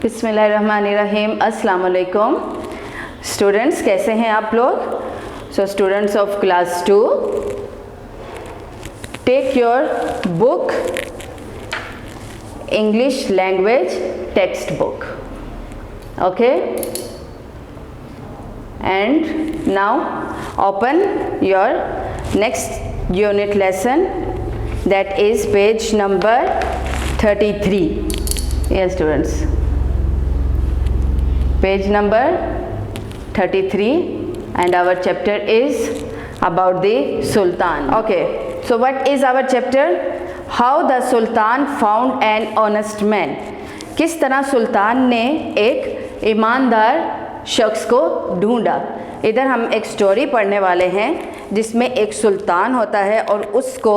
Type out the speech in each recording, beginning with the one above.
बिस्मिल्लाहिर्रहमानिर्रहीम। अस्सलाम वालेकुम स्टूडेंट्स, कैसे हैं आप लोग? So students of class 2, take your book English language text book, okay, and now open your next unit lesson, that is page number 33. Yes students, page number 33, and our chapter is about the Sultan. Okay, so what is our chapter? How the Sultan found an honest man. किस तरह सुल्तान ने एक ईमानदार शख्स को ढूंढा। इधर हम एक स्टोरी पढ़ने वाले हैं जिसमें एक सुल्तान होता है और उसको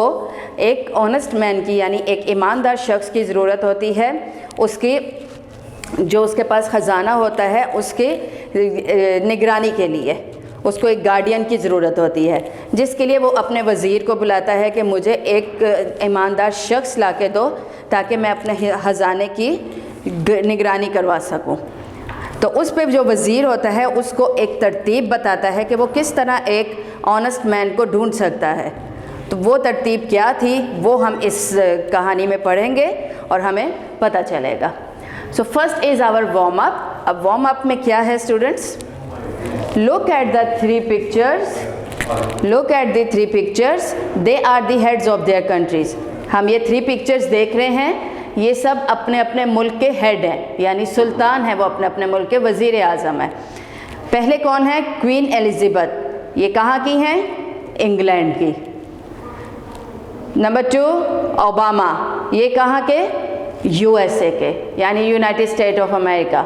एक ऑनेस्ट मैन की यानी एक ईमानदार शख्स की ज़रूरत होती है। उसकी जो उसके पास ख़जाना होता है उसकी निगरानी के लिए उसको एक गार्डियन की ज़रूरत होती है, जिसके लिए वो अपने वज़ीर को बुलाता है कि मुझे एक ईमानदार शख्स ला के दो ताकि मैं अपने ख़जाने की निगरानी करवा सकूं। तो उस पे जो वज़ीर होता है उसको एक तरतीब बताता है कि वो किस तरह एक ऑनेस्ट मैन को ढूंढ सकता है। तो वो तरतीब क्या थी वो हम इस कहानी में पढ़ेंगे और हमें पता चलेगा। So first is our warm up. अब वार्म अप में क्या है students? Look at the three pictures, look at the three pictures, they are the heads of their countries. हम ये थ्री पिक्चर्स देख रहे हैं, ये सब अपने अपने मुल्क के हेड हैं, यानी सुल्तान है, वो अपने अपने मुल्क के वज़ीर आज़म है। पहले कौन है? Queen Elizabeth. ये कहाँ की हैं? इंग्लैंड की। नंबर 2 ओबामा, ये कहाँ के? यूएसए के, यानी यूनाइटेड स्टेट ऑफ अमेरिका।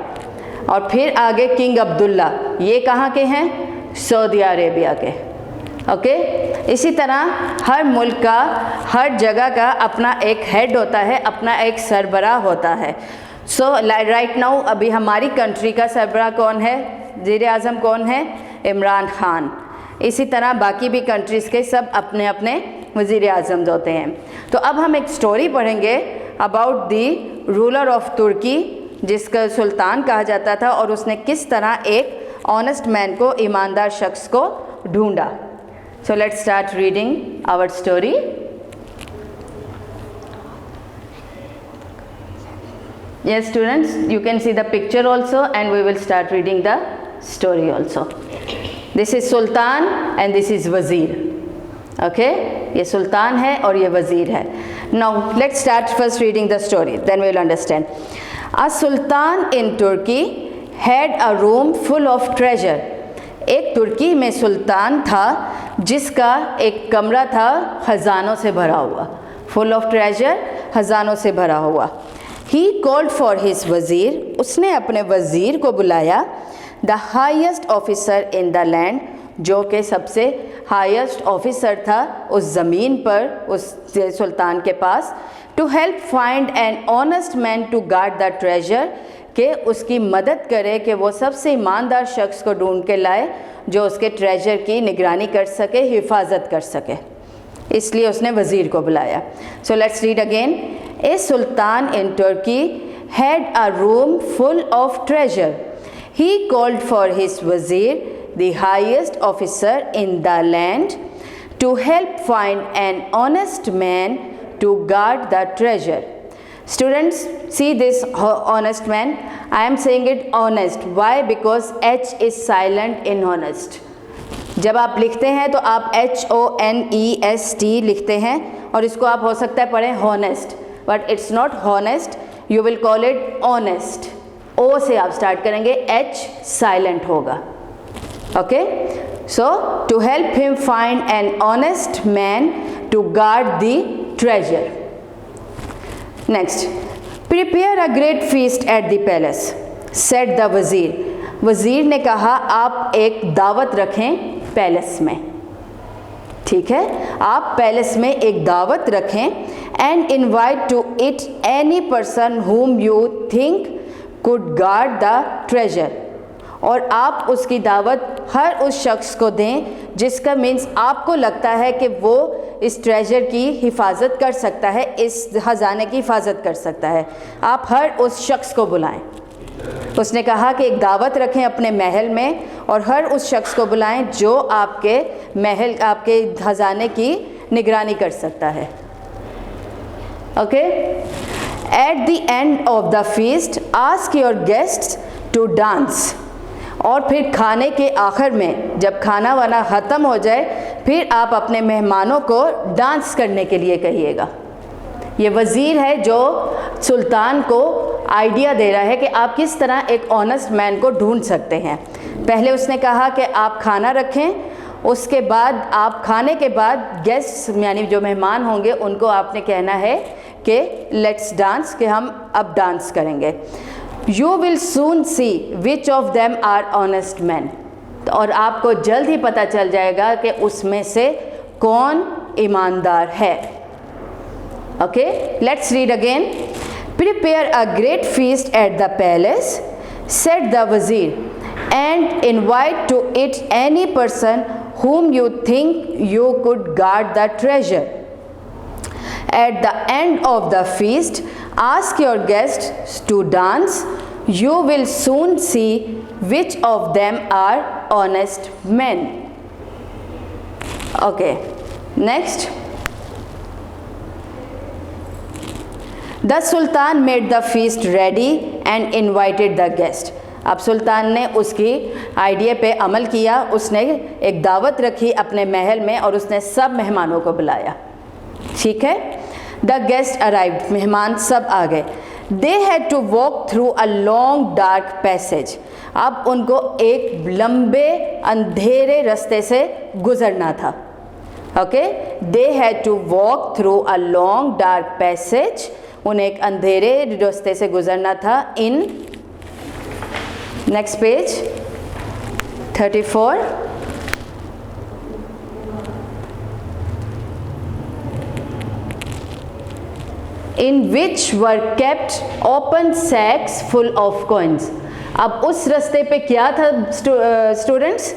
और फिर आगे किंग अब्दुल्ला, ये कहाँ के हैं? सऊदी अरेबिया के। ओके, इसी तरह हर मुल्क का, हर जगह का अपना एक हेड होता है, अपना एक सरबराह होता है। सो राइट नाउ अभी हमारी कंट्री का सरबराह कौन है? वज़ीर आज़म कौन है? इमरान खान। इसी तरह बाकी भी कंट्रीज़ के सब अपने अपने वज़ीर आज़म होते हैं। तो अब हम एक स्टोरी पढ़ेंगे अबाउट दी रूलर ऑफ तुर्की, जिसका सुल्तान कहा जाता था, और उसने किस तरह एक ऑनेस्ट मैन को, ईमानदार शख्स को ढूंढा। So let's start reading our story. Yes students, you can see the picture also and we will start reading the story also. This is Sultan and this is Wazir. Okay, ये सुल्तान है और ये वज़ीर है। Now let's start first reading the story, then we will understand. A sultan in Turkey had a room full of treasure. एक तुर्की में सुल्तान था जिसका एक कमरा था ख़जानों से भरा हुआ, फुल ऑफ ट्रेजर, ख़जानों से भरा हुआ। ही कॉल्ड फॉर हिज वज़ीर, उसने अपने वज़ीर को बुलाया। The highest officer in the land, जो कि सबसे हाईएस्ट ऑफिसर था उस ज़मीन पर, उस सुल्तान के पास। To help find an honest man to guard the treasure, कि उसकी मदद करे कि वो सबसे ईमानदार शख्स को ढूंढ के लाए जो उसके ट्रेजर की निगरानी कर सके, हिफाजत कर सके। इसलिए उसने वज़ीर को बुलाया। So let's read again. A sultan in Turkey had a room full of treasure. He called for his wazir, the highest officer in the land, to help find an honest man to guard the treasure. Students, see this honest man. I am saying it honest. Why? Because H is silent in honest. जब आप लिखते हैं तो आप HONEST लिखते हैं और इसको आप हो सकता है पढ़ें honest, but it's not honest. You will call it honest. O से आप स्टार्ट करेंगे, H silent होगा. Okay? So to help him find an honest man to guard the treasure. Next, prepare a great feast at the palace, said the वज़ीर। वज़ीर ने कहा आप एक दावत रखें पैलेस में। ठीक है, आप पैलेस में एक दावत रखें। And invite to it any person whom you think could guard the treasure, और आप उसकी दावत हर उस शख्स को दें जिसका मीन्स आपको लगता है कि वो इस ट्रेजर की हिफाजत कर सकता है, इस ख़जाने की हिफाजत कर सकता है। आप हर उस शख्स को बुलाएं। उसने कहा कि एक दावत रखें अपने महल में और हर उस शख्स को बुलाएं जो आपके महल, आपके खजाने की निगरानी कर सकता है। Okay, at the end of the feast ask your guests to dance. और फिर खाने के आखिर में जब खाना वाना ख़त्म हो जाए फिर आप अपने मेहमानों को डांस करने के लिए कहिएगा। ये वज़ीर है जो सुल्तान को आइडिया दे रहा है कि आप किस तरह एक ऑनेस्ट मैन को ढूंढ सकते हैं। पहले उसने कहा कि आप खाना रखें, उसके बाद आप खाने के बाद गेस्ट्स यानी जो मेहमान होंगे उनको आपने कहना है कि लेट्स डांस, कि हम अब डांस करेंगे। You will soon see which of them are honest man. और आपको जल्द ही पता चल जाएगा कि उसमें से कौन ईमानदार है। Okay, let's read again. Prepare a great feast at the palace, said the वजीर, and invite to it any person whom you think you could guard the treasure. At the end of the feast, ask your guests to dance. You will soon see which of them are honest men. Okay, next. The Sultan made the feast ready and invited the guest. अब सुल्तान ने उसकी idea पे अमल किया। उसने एक दावत रखी अपने महल में और उसने सब मेहमानों को बुलाया। ठीक है, द गेस्ट अराइव्ड, मेहमान सब आ गए। They had to walk through a long dark passage. अब उनको एक लंबे अंधेरे रास्ते से गुजरना था। Okay, they had to walk through a long dark passage, उन्हें एक अंधेरे रास्ते से गुजरना था। In next page 34। In which were kept open sacks full of coins. अब उस रास्ते पे क्या था स्टूडेंट्स,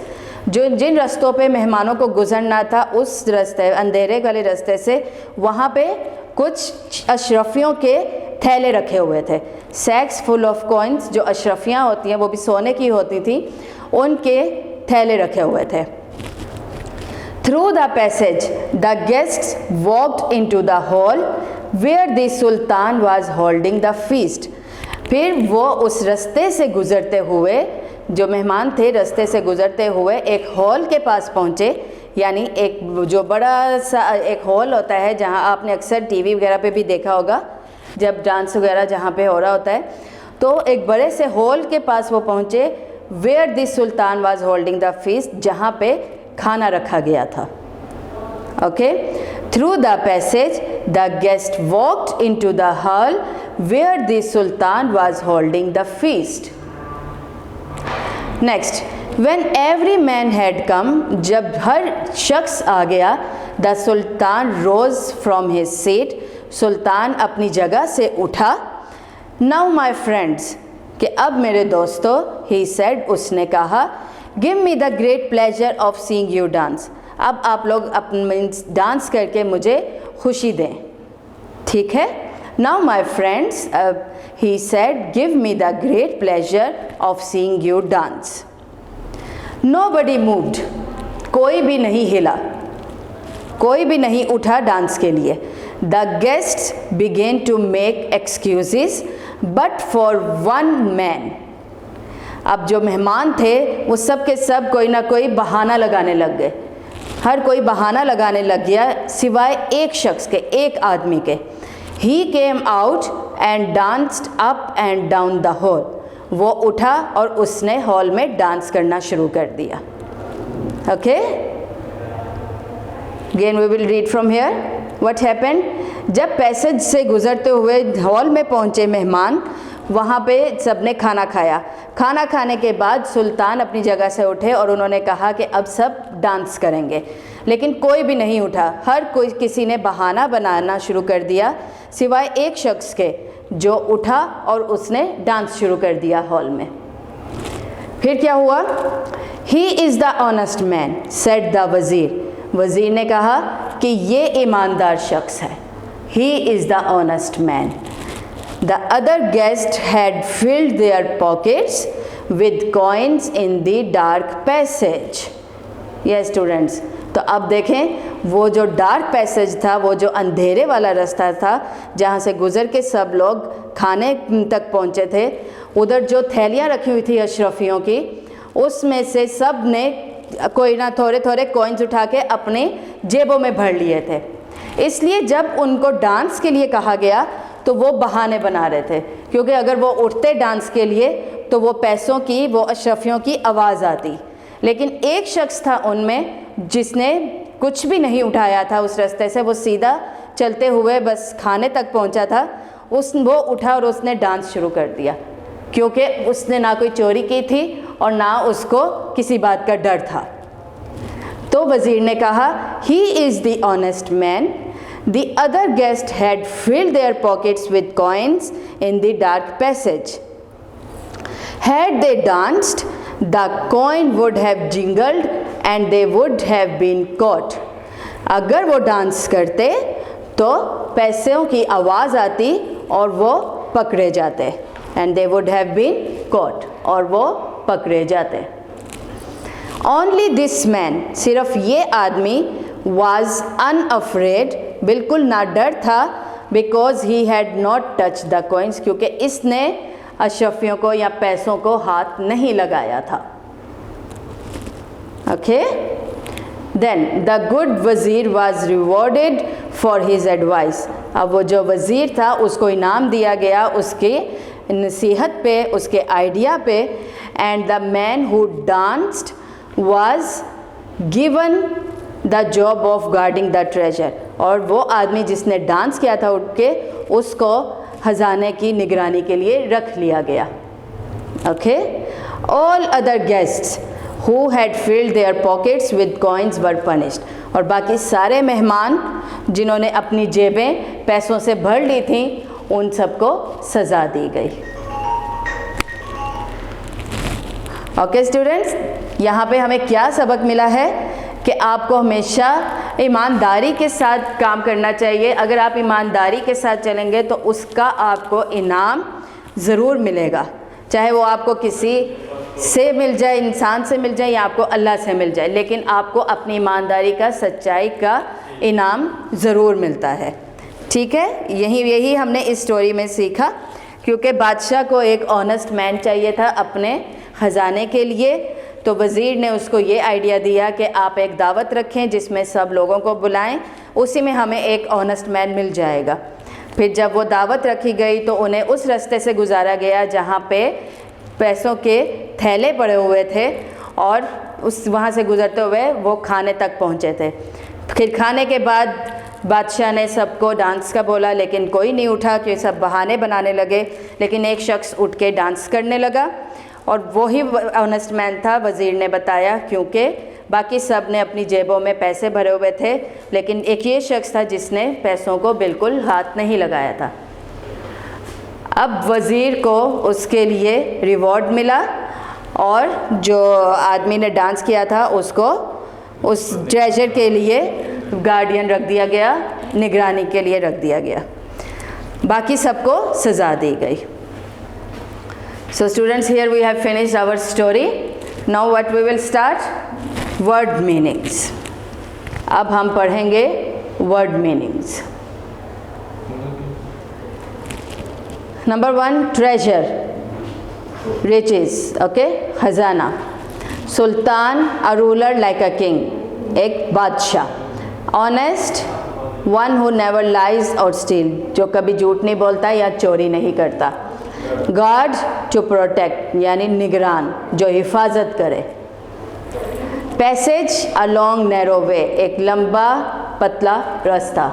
जो जिन रास्तों पे मेहमानों को गुजरना था उस रास्ते, अंधेरे वाले रास्ते से, वहाँ पे कुछ अशरफियों के थैले रखे हुए थे। सैक्स फुल ऑफ कॉइन्स, जो अशरफियाँ होती हैं वो भी सोने की होती थी, उनके थैले रखे हुए थे। Through the passage the guests walked into the hall where the sultan was holding the feast. फिर वो उस रास्ते से गुजरते हुए, जो मेहमान थे रास्ते से गुजरते हुए एक हॉल के पास पहुँचे। यानी एक जो बड़ा सा एक हॉल होता है जहाँ आपने अक्सर टीवी वगैरह पे भी देखा होगा, जब डांस वगैरह जहाँ पे हो रहा होता है, तो एक बड़े से हॉल के पास वो पहुँचे। Where the sultan was holding the feast, जहाँ पे खाना रखा गया था। Okay, through the passage the guest walked into the hall where the sultan was holding the feast. Next, when every man had come, जब हर शख्स आ गया, the sultan rose from his seat, सुल्तान अपनी जगह से उठा। नाउ माई फ्रेंड्स, कि अब मेरे दोस्तों, ही सेड, उसने कहा, give me the great pleasure of seeing you dance. अब आप लोग अपने डांस करके मुझे खुशी दें। ठीक है, now my friends, he said, give me the great pleasure of seeing you dance. Nobody moved, कोई भी नहीं हिला, कोई भी नहीं उठा डांस के लिए। The guests began to make excuses but for one man. अब जो मेहमान थे वो सब के सब कोई ना कोई बहाना लगाने लग गए। हर कोई बहाना लगाने लग गया सिवाय एक शख्स के, एक आदमी के। He came out and danced up and down the hall. वो उठा और उसने हॉल में डांस करना शुरू कर दिया। Okay, again we will read from here what happened. जब पैसेज से गुजरते हुए हॉल में पहुंचे मेहमान, वहाँ पे सबने खाना खाया। खाना खाने के बाद सुल्तान अपनी जगह से उठे और उन्होंने कहा कि अब सब डांस करेंगे, लेकिन कोई भी नहीं उठा। हर कोई, किसी ने बहाना बनाना शुरू कर दिया सिवाय एक शख्स के, जो उठा और उसने डांस शुरू कर दिया हॉल में। फिर क्या हुआ? ही is the honest man, said the वज़ीर। वज़ीर ने कहा कि ये ईमानदार शख्स है। ही is the honest man. The other guest had filled their pockets with coins in the dark passage. Yes students, तो अब देखें वो जो डार्क पैसेज था, वो जो अंधेरे वाला रास्ता था जहाँ से गुज़र के सब लोग खाने तक पहुँचे थे, उधर जो थैलियाँ रखी हुई थी अशरफियों की, उसमें से सब ने कोई ना थोड़े थोड़े कॉइन्स उठा के अपने जेबों में भर लिए थे। इसलिए जब उनको डांस के लिए कहा गया तो वो बहाने बना रहे थे, क्योंकि अगर वो उठते डांस के लिए तो वो पैसों की, वो अशरफियों की आवाज़ आती। लेकिन एक शख्स था उनमें जिसने कुछ भी नहीं उठाया था उस रास्ते से, वो सीधा चलते हुए बस खाने तक पहुंचा था। वो उठा और उसने डांस शुरू कर दिया, क्योंकि उसने ना कोई चोरी की थी और ना उसको किसी बात का डर था। तो वज़ीर ने कहा, he is the honest man. The other guest had filled their pockets with coins in the dark passage. Had they danced, the coin would have jingled and they would have been caught. अगर वो dance करते तो पैसों की आवाज़ आती और वो पकड़े जाते, and they would have been caught, और वो पकड़े जाते। ओनली दिस मैन, सिर्फ ये आदमी, वॉज अनअफ्रेड, बिल्कुल ना डर था, because he had not touch the coins, क्योंकि इसने अशरफियों को या पैसों को हाथ नहीं लगाया था। ओके, देन द गुड वज़ीर was rewarded for his advice. अब वो जो वज़ीर था उसको इनाम दिया गया उसकी नसीहत पे, उसके आइडिया पे। And the man who danced was given the job of guarding the treasure, और वो आदमी जिसने डांस किया था उठ के, उसको खजाने की निगरानी के लिए रख लिया गया। Okay, all other guests who had filled their pockets with coins were punished. और बाकी सारे मेहमान जिन्होंने अपनी जेबें पैसों से भर ली थीं, उन सबको सज़ा दी गई। ओके स्टूडेंट्स, यहाँ पे हमें क्या सबक मिला है कि आपको हमेशा ईमानदारी के साथ काम करना चाहिए। अगर आप ईमानदारी के साथ चलेंगे तो उसका आपको इनाम ज़रूर मिलेगा, चाहे वो आपको किसी से मिल जाए, इंसान से मिल जाए, या आपको अल्लाह से मिल जाए, लेकिन आपको अपनी ईमानदारी का, सच्चाई का इनाम ज़रूर मिलता है। ठीक है, यही हमने इस स्टोरी में सीखा, क्योंकि बादशाह को एक ऑनेस्ट मैन चाहिए था अपने ख़जाने के लिए। तो वज़ीर ने उसको ये आइडिया दिया कि आप एक दावत रखें जिसमें सब लोगों को बुलाएं, उसी में हमें एक ऑनेस्ट मैन मिल जाएगा। फिर जब वो दावत रखी गई तो उन्हें उस रास्ते से गुजारा गया जहाँ पे पैसों के थैले पड़े हुए थे, और वहाँ से गुज़रते हुए वो खाने तक पहुँचे थे। फिर खाने के बाद बादशाह ने सबको डांस का बोला, लेकिन कोई नहीं उठा, कि सब बहाने बनाने लगे। लेकिन एक शख्स उठ के डांस करने लगा, और वही ऑनेस्ट मैन था, वज़ीर ने बताया, क्योंकि बाकी सब ने अपनी जेबों में पैसे भरे हुए थे, लेकिन एक ये शख्स था जिसने पैसों को बिल्कुल हाथ नहीं लगाया था। अब वज़ीर को उसके लिए रिवॉर्ड मिला, और जो आदमी ने डांस किया था उसको उस ट्रेजर के लिए गार्डियन रख दिया गया, निगरानी के लिए रख दिया गया। बाकी सबको सज़ा दी गई। So students, here we have finished our story. Now what we will start? Word meanings. अब हम पढ़ेंगे word meanings. Number 1, treasure, riches, okay, खजाना. Sultan, a ruler like a king, एक बादशाह. Honest, one who never lies or steal, जो कभी झूठ नहीं बोलता या चोरी नहीं करता. गार्ड, टू प्रोटेक्ट, यानी निगरान, जो हिफाजत करे. पैसेज, अ लॉन्ग नैरो वे, एक लंबा पतला रास्ता.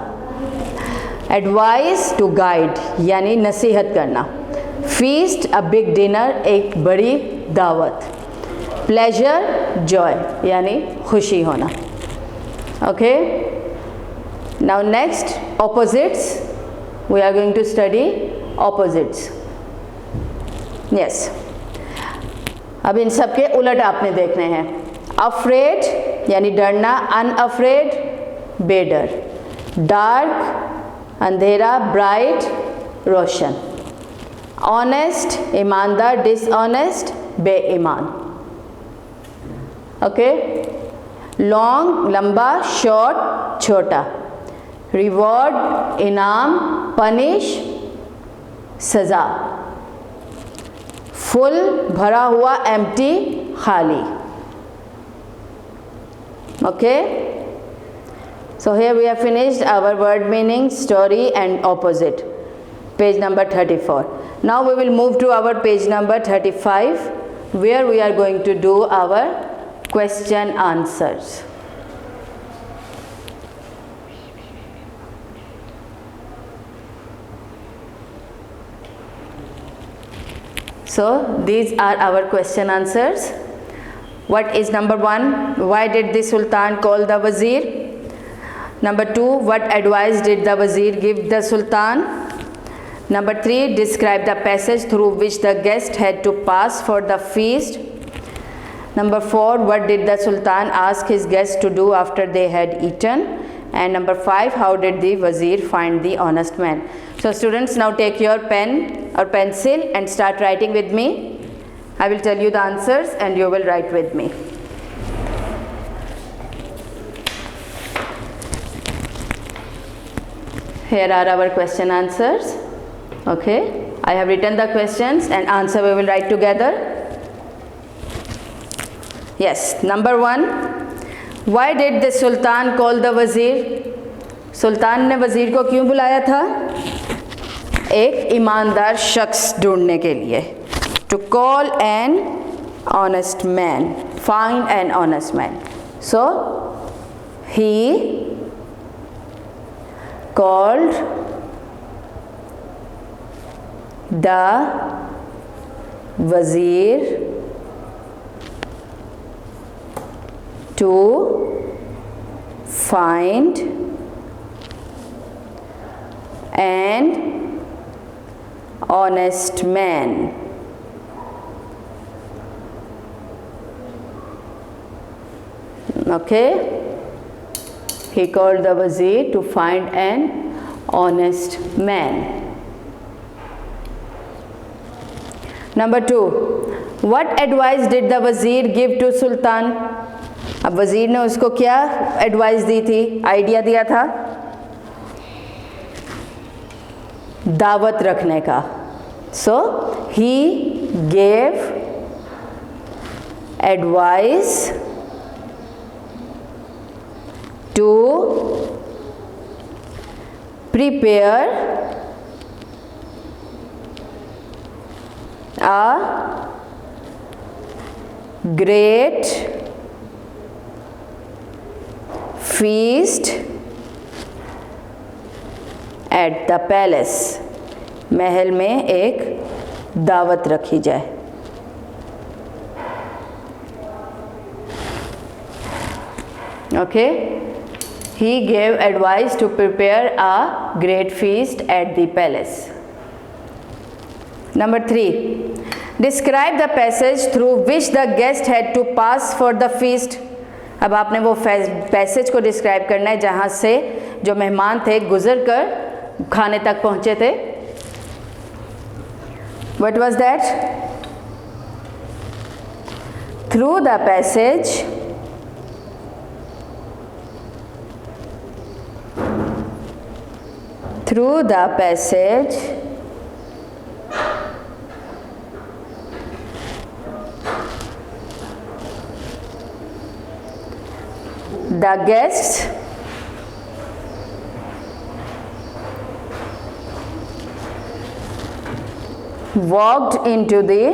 एडवाइस, टू गाइड, यानी नसीहत करना. फीस्ट, अ बिग डिनर, एक बड़ी दावत. प्लेजर, जॉय, यानी खुशी होना. Okay, now next, opposites. We are going to study opposites. Yes, अब इन सब के उलट आपने देखने हैं. अफ्रेड, यानी डरना. अनअफ्रेड, बेडर. डार्क, अंधेरा. ब्राइट, रोशन. ऑनेस्ट ईमानदार, डिसऑनेस्ट बेईमान. ओके. लॉन्ग लंबा, शॉर्ट छोटा. रिवॉर्ड इनाम, पनिश सजा. फुल भरा हुआ, एम्प्टी खाली. Okay, so here we have finished our word meaning, story and opposite, page number 34. Now we will move to our page number 35, where we are going to do our question answers. So these are our question answers. What is number 1? Why did the Sultan call the Wazir? Number 2, what advice did the Wazir give the Sultan? Number 3, describe the passage through which the guest had to pass for the feast. Number 4, what did the Sultan ask his guests to do after they had eaten? And number 5, how did the Wazir find the honest man? So students, now take your pen or pencil and start writing with me. I will tell you the answers and you will write with me. Here are our question answers. Okay, I have written the questions and answer we will write together. Yes, number 1, why did the Sultan call the Wazir? सुल्तान ने वज़ीर को क्यों बुलाया था? एक ईमानदार शख्स ढूंढने के लिए. To call an honest man, find an honest man. So he called the Wazir to find an honest man. Okay, he called the Wazir to find an honest man. Number 2, what advice did the Wazir give to Sultan? अब वज़ीर ने उसको क्या advice दी थी, idea दिया था? दावत रखने का. So he gave advice to prepare a great feast at the palace. महल में एक दावत रखी जाए. Okay, he gave advice to prepare a great feast at the palace. Number 3, describe the passage through which the guest had to pass for the feast. अब आपने वो passage को describe करना है जहाँ से जो मेहमान थे गुजर कर खाने तक पहुँचे थे. What was that? Through the passage the guests walked into the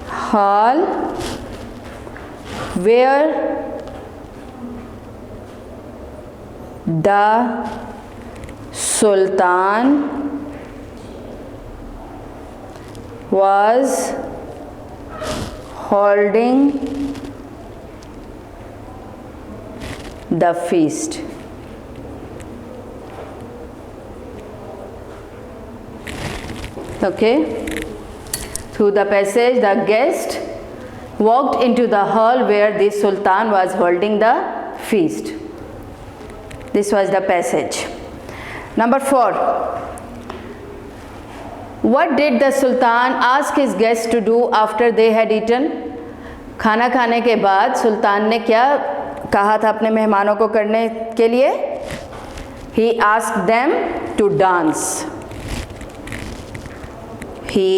hall where the Sultan was holding the feast. Okay, through the passage the guest walked into the hall where the Sultan was holding the feast. This was the passage. Number 4. What did the Sultan ask his guests to do after they had eaten? खाना खाने के बाद सुल्तान ने क्या कहा था अपने मेहमानों को करने के लिए? He asked them to dance. He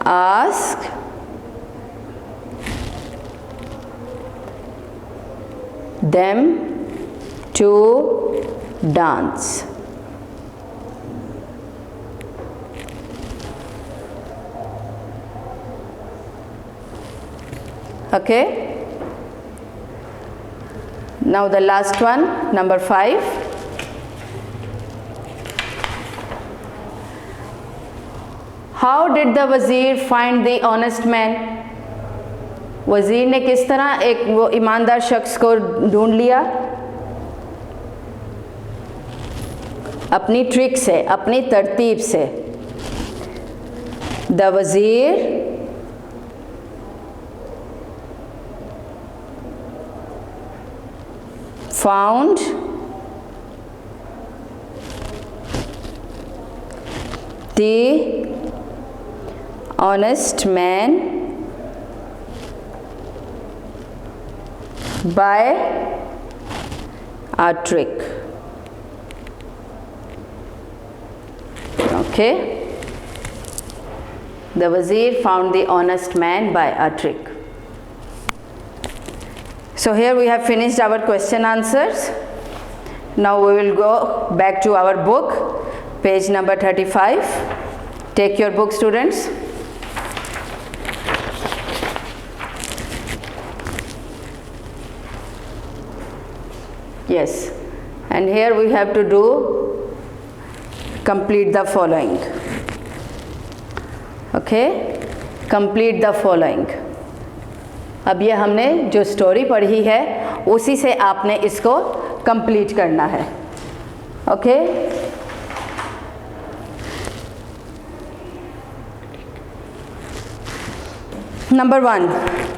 asked them to dance. Okay. Now the last one, number 5. How did the wazir find the honest man? वज़ीर ने किस तरह एक वो ईमानदार शख्स को ढूंढ लिया? अपनी ट्रिक से, अपनी तरतीब से. The wazir found the honest man by a trick. Okay. The wazir found the honest man by a trick. So here we have finished our question answers. Now we will go back to our book, page number 35. Take your book, students. Yes, and here we have to do complete the following. Okay, complete the following. अब ये हमने जो story पढ़ी है उसी से आपने इसको कंप्लीट करना है. Okay. Number 1,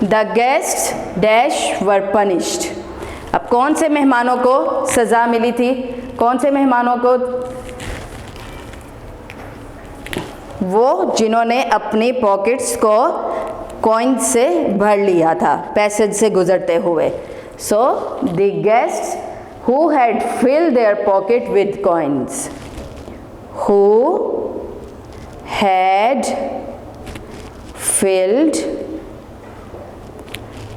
the guest dash were punished. अब कौन से मेहमानों को सज़ा मिली थी? कौन से मेहमानों को? वो जिन्होंने अपनी पॉकेट्स को कॉइन से भर लिया था पैसेज से गुजरते हुए. So the guests who had filled their pocket with coins. Who had filled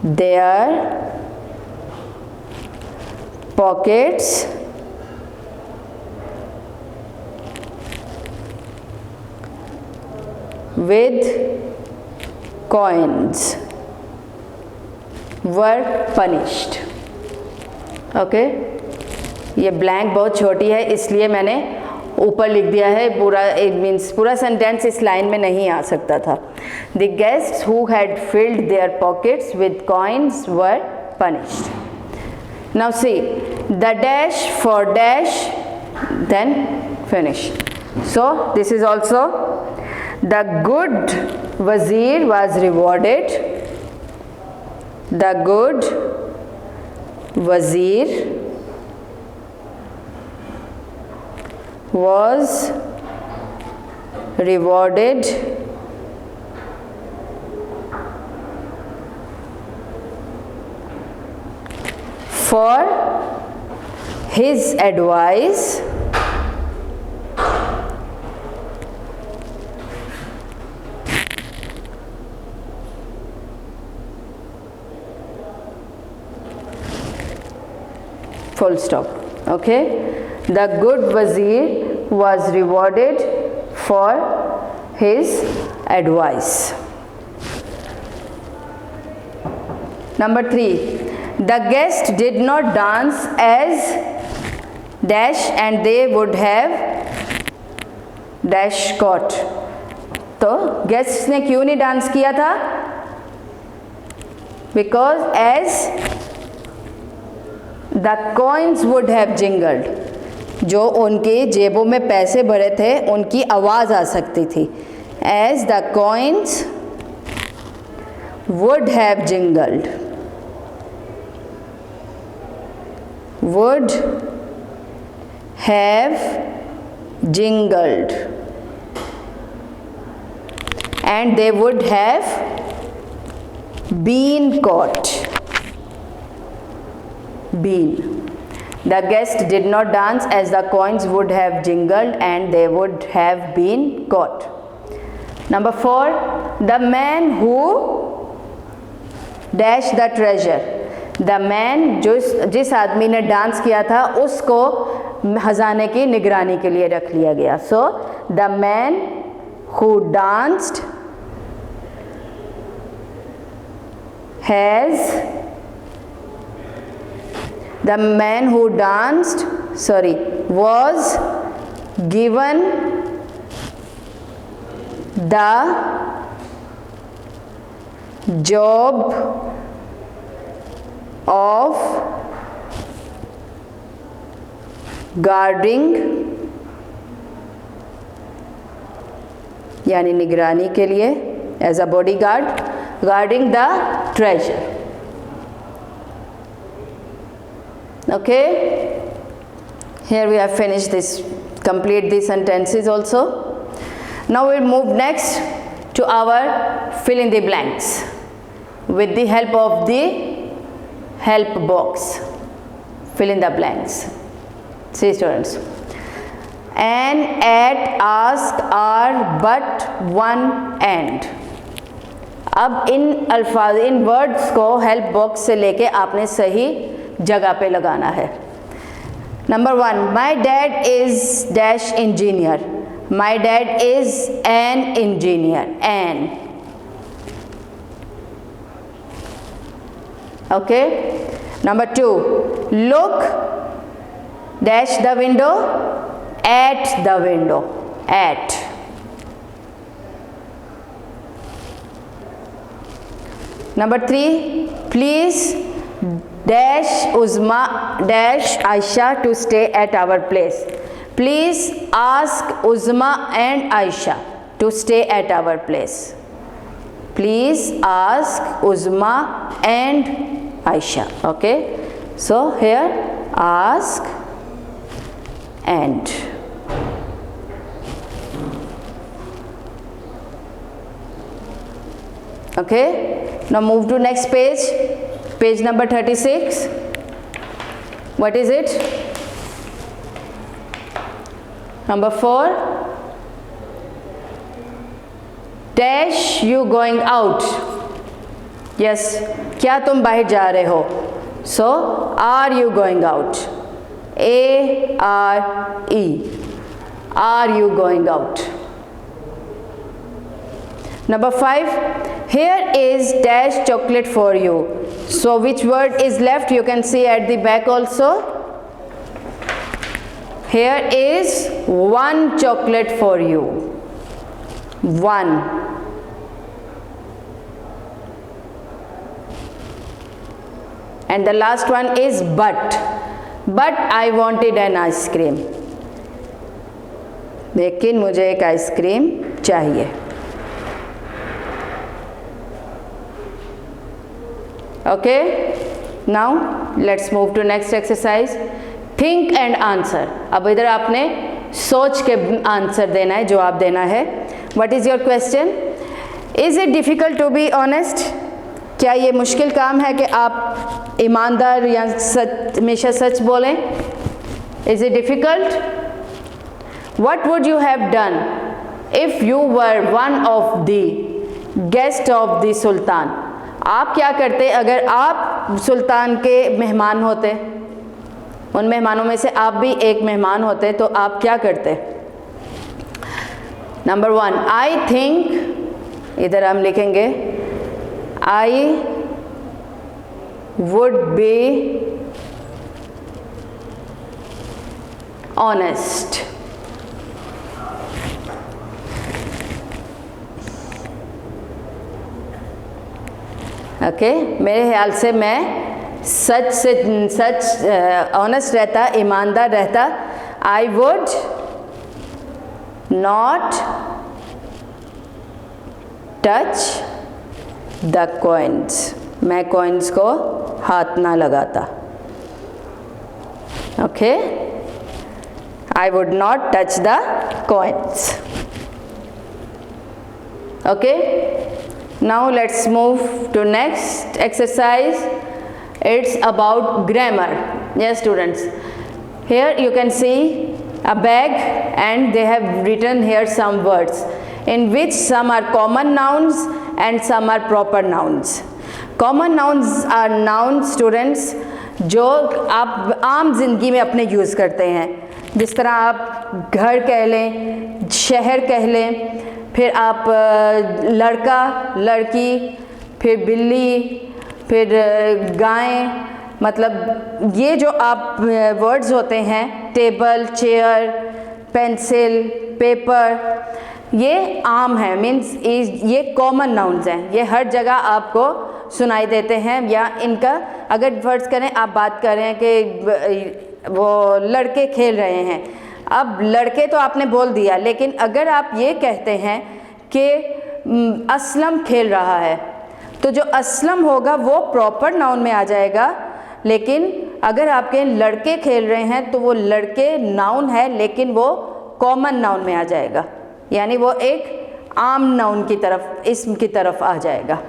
their pockets with coins were punished. Okay, ये ब्लैंक बहुत छोटी है इसलिए मैंने ऊपर लिख दिया है. पूरा इट मीन्स पूरा सेंटेंस इस लाइन में नहीं आ सकता था. The guests who had filled their pockets with coins were punished. Now see, the dash for dash, then finish. So this is also the good wazir was rewarded. The good wazir was rewarded for his advice full stop. Okay, the good wazir was rewarded for his advice. Number 3, the guest did not dance as dash and they would have dash caught. तो guests ने क्यों नहीं dance किया था? Because as the coins would have jingled. जो उनकी जेबों में पैसे भरे थे उनकी आवाज़ आ सकती थी. As the coins would have jingled. Would have jingled. And they would have been caught. Been. The guest did not dance as the coins would have jingled and they would have been caught. Number 4, the man who dash the treasure. The man जिस आदमी ने dance किया था उसको खजाने की निगरानी के लिए रख लिया गया. So the man who danced was given the job of guarding, यानी निगरानी के लिए, as a bodyguard, guarding the treasure. Okay, here we have finished this, complete these sentences also. Now we'll move next to our fill in the blanks with the help of the help box. Fill in the blanks. See students, an, at, ask are but one and. अब इन अल्फाज, इन words को help box से लेके आपने सही जगह पे लगाना है. Number 1, my dad is dash engineer. My dad is an engineer. An. Okay. Number 2, look dash the window. At the window. At. Number 3, please dash Uzma dash Aisha to stay at our place. Please ask Uzma and Aisha to stay at our place. Please ask Uzma and Aisha. Okay, so here ask and. Okay, now move to next page, page number 36. What is it? Number 4, dash you going out. Yes, क्या तुम बाहर जा रहे हो? So are you going out? A R E. Are you going out? Number 5, here is dash chocolate for you. So which word is left? You can see at the back also. Here is one chocolate for you. One. And the last one is but. But I wanted an ice cream. लेकिन मुझे एक ice cream चाहिए. Okay, now let's move to next exercise. Think and answer. अब इधर आपने सोच के answer देना है, जवाब देना है. What is your question? Is it difficult to be honest? क्या ये मुश्किल काम है कि आप ईमानदार या सच, हमेशा सच बोलें? Is it difficult? What would you have done if you were one of the guests of the Sultan? आप क्या करते अगर आप सुल्तान के मेहमान होते? उन मेहमानों में से आप भी एक मेहमान होते तो आप क्या करते? नंबर 1, आई थिंक, इधर हम लिखेंगे I would be honest. Okay, मेरे ख्याल से मैं सच ऑनेस्ट रहता, ईमानदार रहता. I would not touch the coins, मैं कॉइन्स को हाथ ना लगाता. Okay, I would not touch the coins. Okay, now let's move to next exercise. It's about grammar. Yes students, here you can see a bag and they have written here some words in which some are common nouns and some are proper nouns. Common nouns are nouns students जो आप आम जिंदगी में अपने use करते हैं, जिस तरह आप घर कह लें, शहर कह लें, फिर आप लड़का लड़की, फिर बिल्ली, फिर गाय, मतलब ये जो आप वर्ड्स होते हैं, टेबल, चेयर, पेंसिल, पेपर, ये आम है, मीन्स ये कॉमन नाउन्स हैं, ये हर जगह आपको सुनाई देते हैं. या इनका अगर फर्ज करें आप बात करें कि वो लड़के खेल रहे हैं, अब लड़के तो आपने बोल दिया, लेकिन अगर आप ये कहते हैं कि असलम खेल रहा है, तो जो असलम होगा वो प्रॉपर नाउन में आ जाएगा. लेकिन अगर आपके लड़के खेल रहे हैं तो वो लड़के नाउन है, लेकिन वो कॉमन नाउन में आ जाएगा, यानी वो एक आम नाउन की तरफ, इस्म की तरफ आ जाएगा.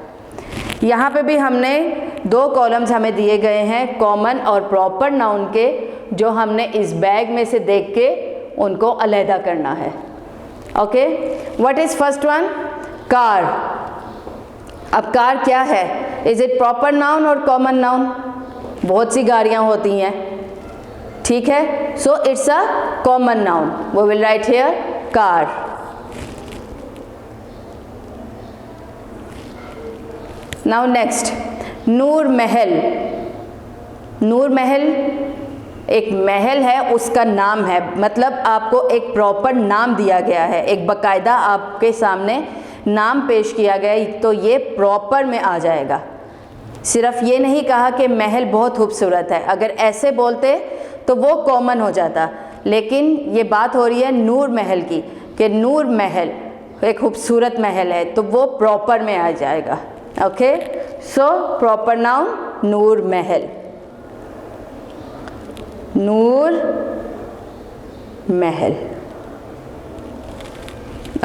यहाँ पे भी हमने दो कॉलम्स हमें दिए गए हैं कॉमन और प्रॉपर नाउन के, जो हमने इस बैग में से देख के उनको अलहदा करना है. Okay, what is first one? Car. अब कार क्या है? इज़ इट प्रॉपर नाउन और कॉमन नाउन? बहुत सी गाड़ियाँ होती हैं, ठीक है, so it's a common noun. We will write here car. Now next, Noor Mahal. Noor महल एक महल है, उसका नाम है, मतलब आपको एक प्रॉपर नाम दिया गया है, एक बाकायदा आपके सामने नाम पेश किया गया, तो ये प्रॉपर में आ जाएगा. सिर्फ ये नहीं कहा कि महल बहुत खूबसूरत है, अगर ऐसे बोलते तो वो कॉमन हो जाता, लेकिन ये बात हो रही है नूर महल की, कि नूर महल एक खूबसूरत महल है, तो वो प्रॉपर में आ जाएगा. Okay, so proper noun Noor Mahal. Noor Mahal.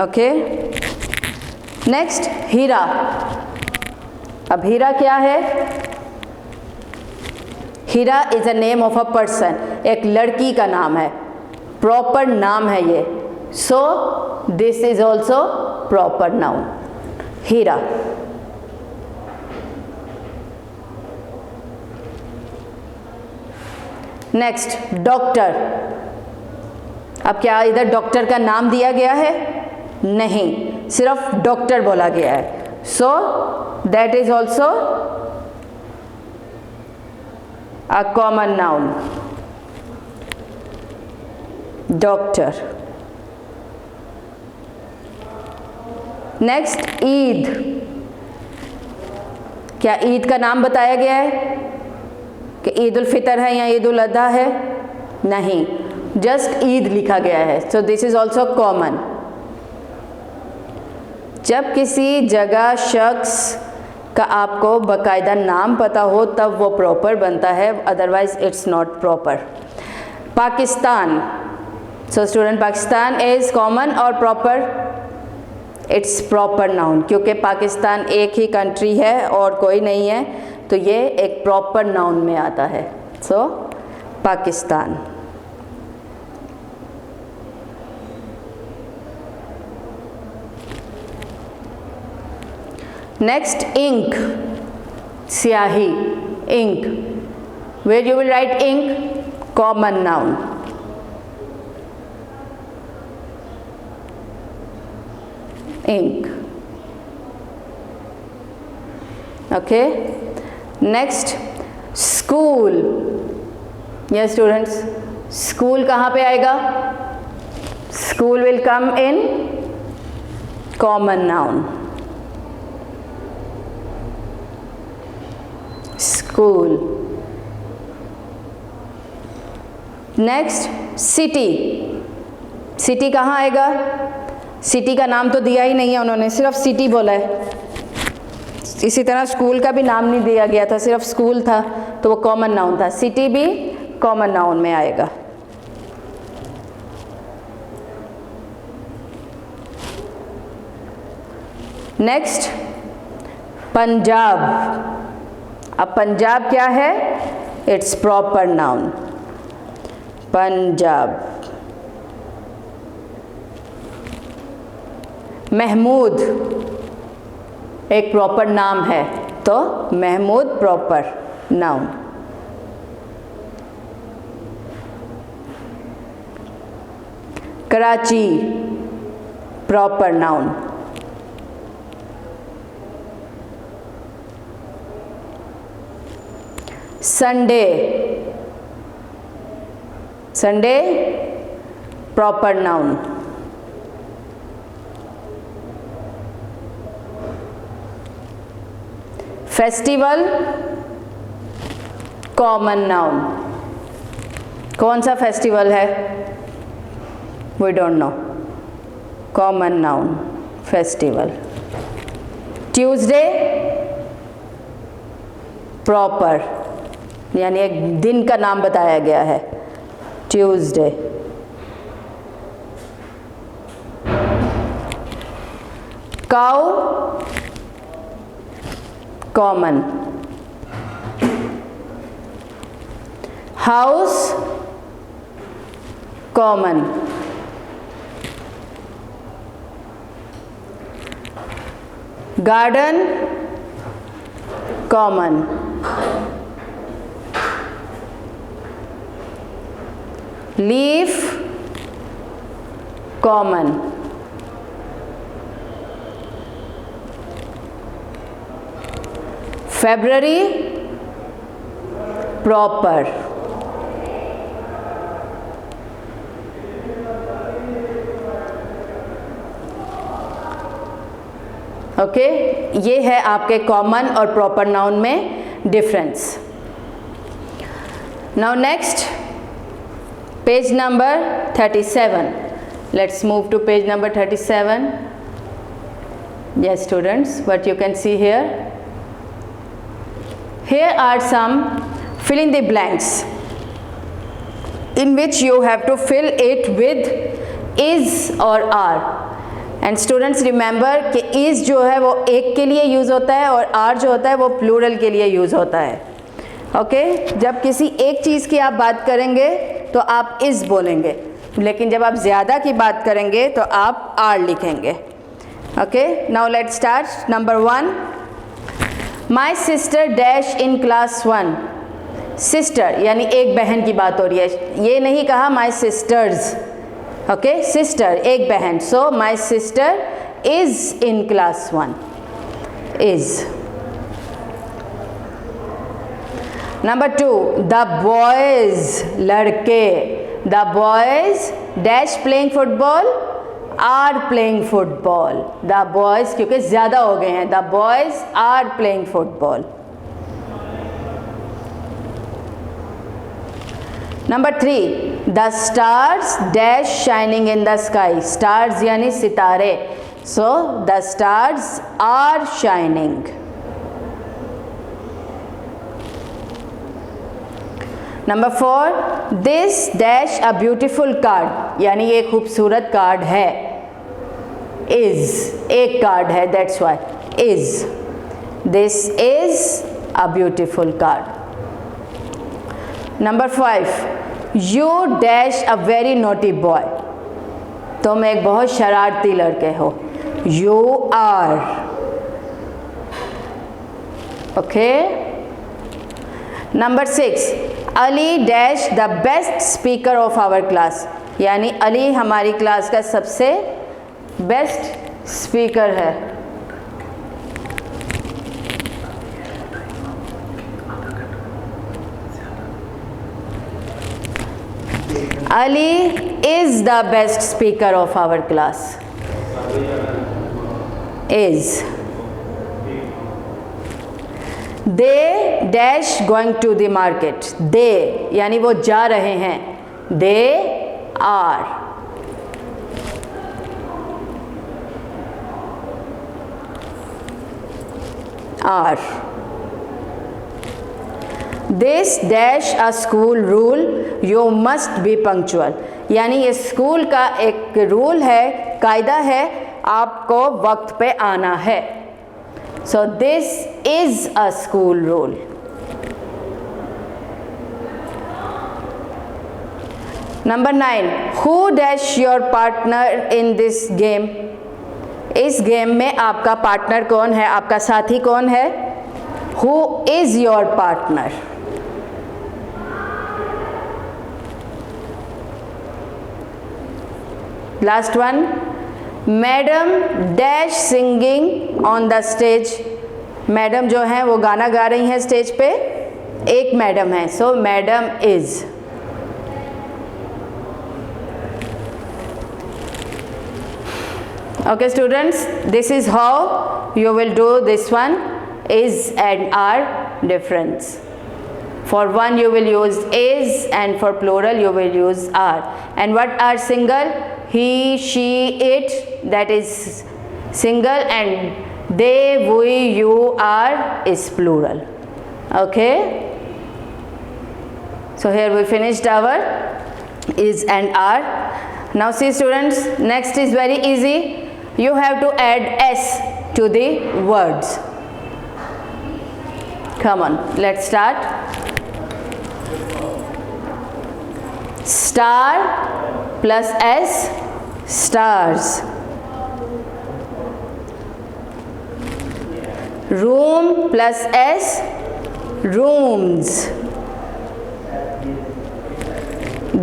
Okay, next Hira. अब हीरा क्या है? Hira is a name of a person, एक लड़की का नाम है, प्रॉपर नाम है ये, so this is also proper noun, Hira. Next doctor. अब क्या इधर डॉक्टर का नाम दिया गया है? नहीं, सिर्फ डॉक्टर बोला गया है, so that is also a common noun, doctor. Next Eid. क्या ईद का नाम बताया गया है कि ईद उल फितर है या ईद उल अधा है? नहीं, जस्ट ईद लिखा गया है, सो दिस इज ऑल्सो कॉमन. जब किसी जगह शख्स का आपको बाकायदा नाम पता हो तब वो प्रॉपर बनता है, otherwise it's not proper. Pakistan. So student, Pakistan is common और प्रॉपर? इट्स प्रॉपर नाउन, क्योंकि पाकिस्तान एक ही कंट्री है और कोई नहीं है, तो ये एक प्रॉपर नाउन में आता है, सो पाकिस्तान. नेक्स्ट इंक, स्याही, ink. Where you will write ink? Common noun. Ink. Okay, next school. Yes students, school कहाँ पे आएगा? School will come in common noun, school. Next city. City कहाँ आएगा? सिटी का नाम तो दिया ही नहीं है उन्होंने, सिर्फ सिटी बोला है, इसी तरह स्कूल का भी नाम नहीं दिया गया था, सिर्फ स्कूल था तो वो कॉमन नाउन था। सिटी भी कॉमन नाउन में आएगा। नेक्स्ट पंजाब। अब पंजाब क्या है? It's proper noun, Punjab. Mahmood एक प्रॉपर नाम है, तो Mahmood proper noun. Karachi proper noun. Sunday, Sunday proper noun. Festival common noun. कौन सा फेस्टिवल है? We don't know, common noun festival. Tuesday proper, यानी एक दिन का नाम बताया गया है, Tuesday. Cow common. House common. Garden common. Leaf common. February proper. Okay, ये है आपके कॉमन और प्रॉपर नाउन में difference. Now next page number 37। Let's move to page number 37। Yes students, what you can see here, here are some fill in the blanks in which you have to fill it with is or are. And students remember कि is जो है वो एक के लिए use होता है और are जो होता है वो प्लूरल के लिए यूज़ होता है। ओके, जब किसी एक चीज़ की आप बात करेंगे तो आप is बोलेंगे, लेकिन जब आप ज़्यादा की बात करेंगे तो आप are लिखेंगे। Okay, now let's start. Number 1, my sister dash in class 1। Sister यानी एक बहन की बात हो रही है, ये नहीं कहा माई सिस्टर्स। ओके, सिस्टर एक बहन, so my sister is in class 1, is. Number 2, the boys लड़के, the boys dash playing football, are playing football. The boys क्योंकि ज़्यादा हो गए हैं, the boys are playing football. Number 3, the stars dash shining in the sky. Stars यानी सितारे, so the stars are shining. Number 4, this dash a beautiful card, यानी ये खूबसूरत कार्ड है, इज एक कार्ड है, that's why is. This is a beautiful card. Number 5, you dash a very naughty boy, तुम एक बहुत शरारती लड़के हो, you are. Okay, number 6, Ali dash the best speaker of our class, यानी अली हमारी क्लास का सबसे बेस्ट स्पीकर है। Ali is the best speaker of our class, is. They dash going to the market, they यानी वो जा रहे हैं, they are. are. This dash a school rule, you must be punctual. यानी ये स्कूल का एक रूल है, कायदा है, आपको वक्त पे आना है. So this is a school rule. Number 9. Who dash your partner in this game? इस गेम में आपका पार्टनर कौन है, आपका साथी कौन है? Who is your partner? Last one. Madam dash singing on the stage. Madam जो हैं वो गाना गा रही हैं स्टेज पे. एक मैडम है, so madam is. Okay students, this is how you will do this one, is and are difference. For one you will use is, and for plural you will use are. And what are single? He, she, it, that is single, and they, we, you, are is plural. Okay, so here we finished our is and are. Now see students, next is very easy. You have to add s to the words. Come on, let's start. Star plus s, stars. Room plus s, rooms.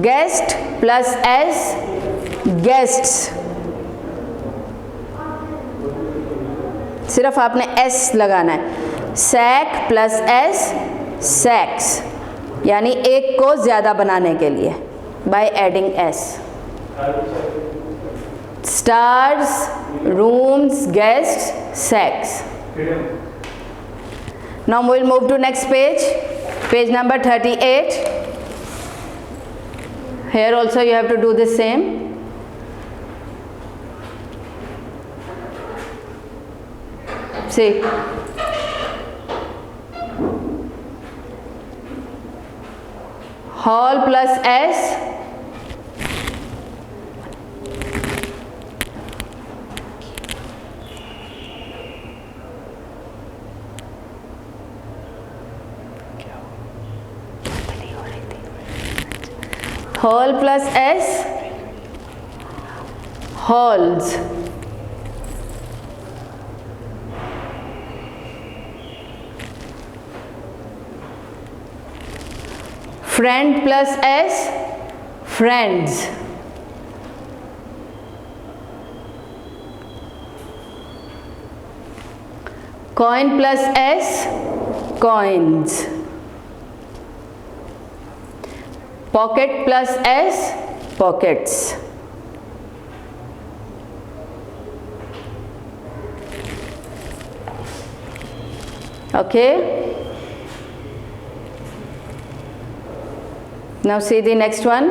Guest plus s, guests. सिर्फ आपने s लगाना है. sack plus s, sacks, यानी एक को ज़्यादा बनाने के लिए by adding s. stars, rooms, guests, sacks. Now we will move to next page, page number 38. Here also you have to do the same. See, hall plus s, hall plus s, halls. Friend plus s, friends. Coin plus s, coins. Pocket plus s, pockets. Okay. Now see the next one,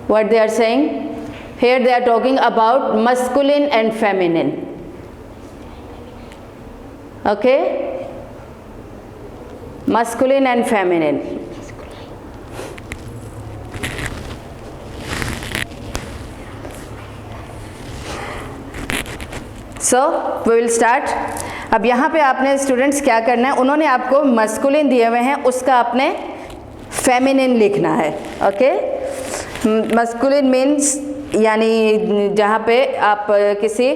what they are saying. Here they are talking about masculine and feminine. Okay, masculine and feminine. So we will start. अब यहाँ पे आपने students क्या करना है, उन्होंने आपको masculine दिए हुए हैं, उसका आपने फेमिनिन लिखना है. ओके, मस्कुलिन मीन्स यानी जहाँ पे आप किसी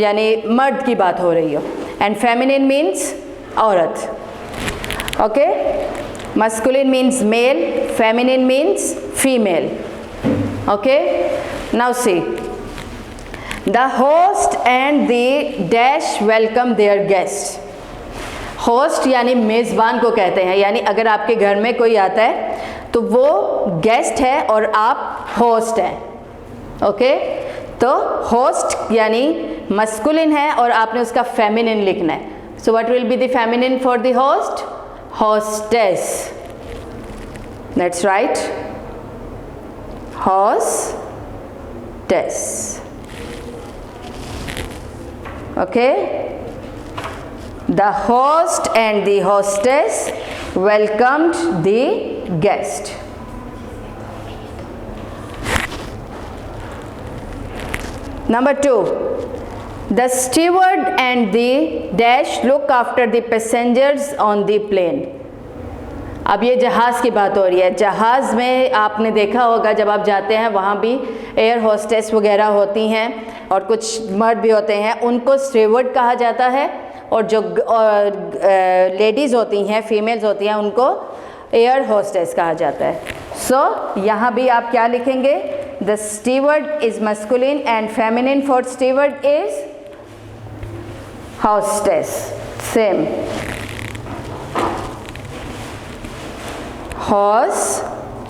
यानी मर्द की बात हो रही हो, एंड फेमिनिन मीन्स औरत. Okay, masculine means male, feminine means female. Okay, now see, the host and the dash welcome their guests. Host यानी मेज़बान को कहते हैं, यानी अगर आपके घर में कोई आता है तो वो गेस्ट है और आप होस्ट हैं. ओके, तो होस्ट यानी मस्कुलिन है और आपने उसका फेमिनिन लिखना है. So what will be the feminine for the host? Hostess. That's right, hostess. Okay, The host and the hostess welcomed the guest. Number 2, the steward and the dash look after the passengers on the plane. अब ये जहाज़ की बात हो रही है. जहाज़ में आपने देखा होगा जब आप जाते हैं वहाँ भी एयर होस्टेस वगैरह होती हैं और कुछ मर्द भी होते हैं, उनको स्टीवर्ड कहा जाता है. और जो लेडीज़ होती हैं, फीमेल्स होती हैं, उनको एयर होस्टेस कहा जाता है. सो यहाँ भी आप क्या लिखेंगे? The steward is masculine and feminine for steward is hostess. Same. Hostess.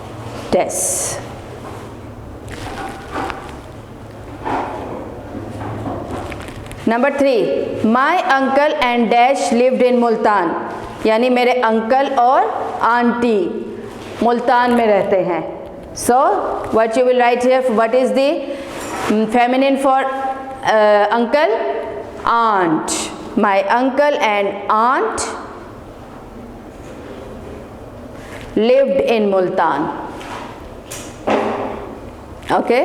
Number 3, my uncle and dash lived in Multan. यानी मेरे अंकल और आंटी मुल्तान में रहते हैं. So what you will write here? What is the feminine for uncle? Aunt. My uncle and aunt lived in Multan. Okay.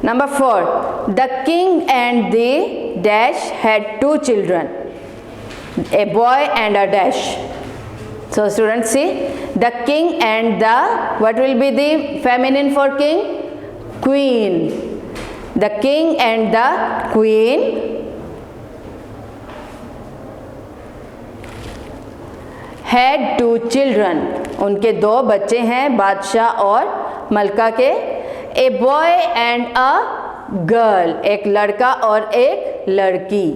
Number 4, the king and the dash had 2 children, a boy and a dash. So students see, the king and the, what will be the feminine for king? Queen. The king and the queen had 2 children. उनके 2 बच्चे हैं, बादशाह और मलका के. A boy and a girl. एक लड़का और एक लड़की.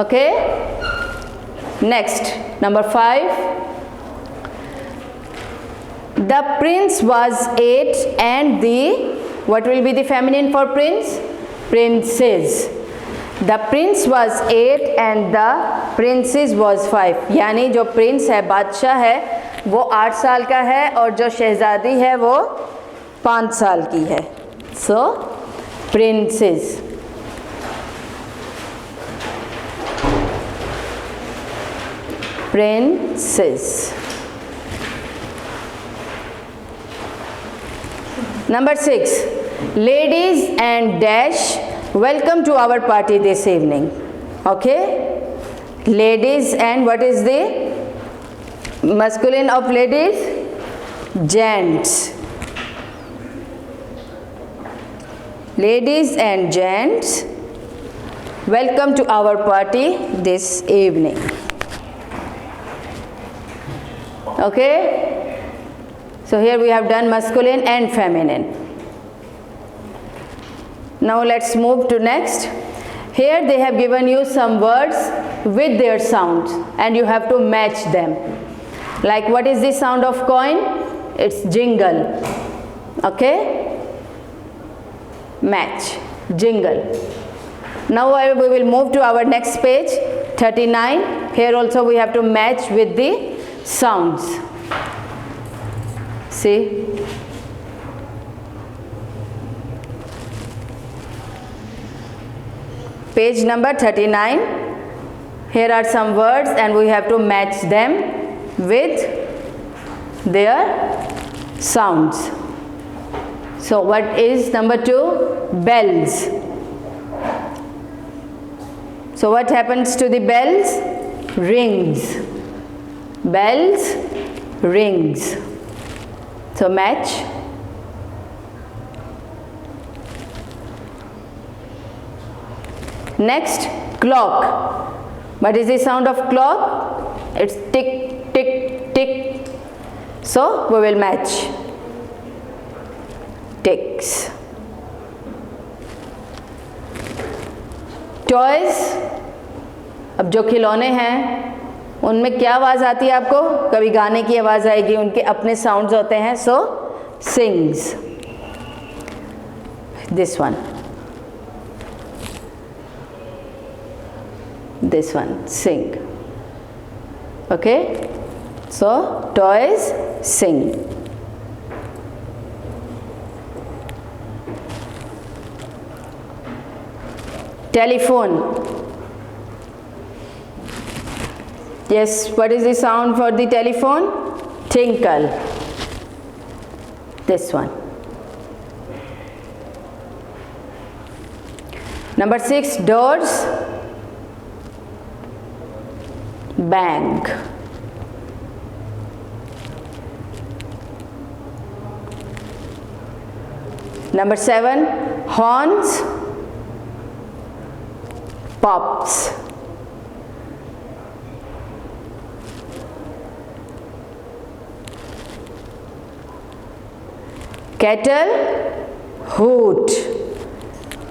Okay. Next, number 5. The prince was 8 and the, what will be the feminine for prince? Princess. The prince was 8 and the princess was 5. यानी जो प्रिंस है, बादशाह है, वो 8 साल का है और जो शहजादी है वो 5 साल की है. So princess. Princess. Number 6, ladies and dash welcome to our party this evening. Okay. Ladies and what is the masculine of ladies? Gents. Ladies and gents, welcome to our party this evening. Okay. So here we have done masculine and feminine. Now let's move to next. Here they have given you some words with their sounds and you have to match them. Like what is the sound of coin? It's jingle. Okay. Match. Jingle. Now we will move to our next page, 39. Here also we have to match with the sounds. See. Page number 39. Here are some words and we have to match them with their sounds. So what is number 2? Bells. So what happens to the bells? Rings. Bells, rings. So match. Next, clock. What is the sound of clock? It's tick, tick, tick. So we will match. Ticks. Toys. अब जो खिलौने हैं उनमें क्या आवाज़ आती है आपको? कभी गाने की आवाज़ आएगी, उनके अपने साउंड्स होते हैं. So sings. This one. This one, sing. Okay. So toys sing. Telephone. Yes, what is the sound for the telephone? Tinkle. This one. Number 6, doors. Bang. Number 7, horns. Pops. Kettle. Hoot.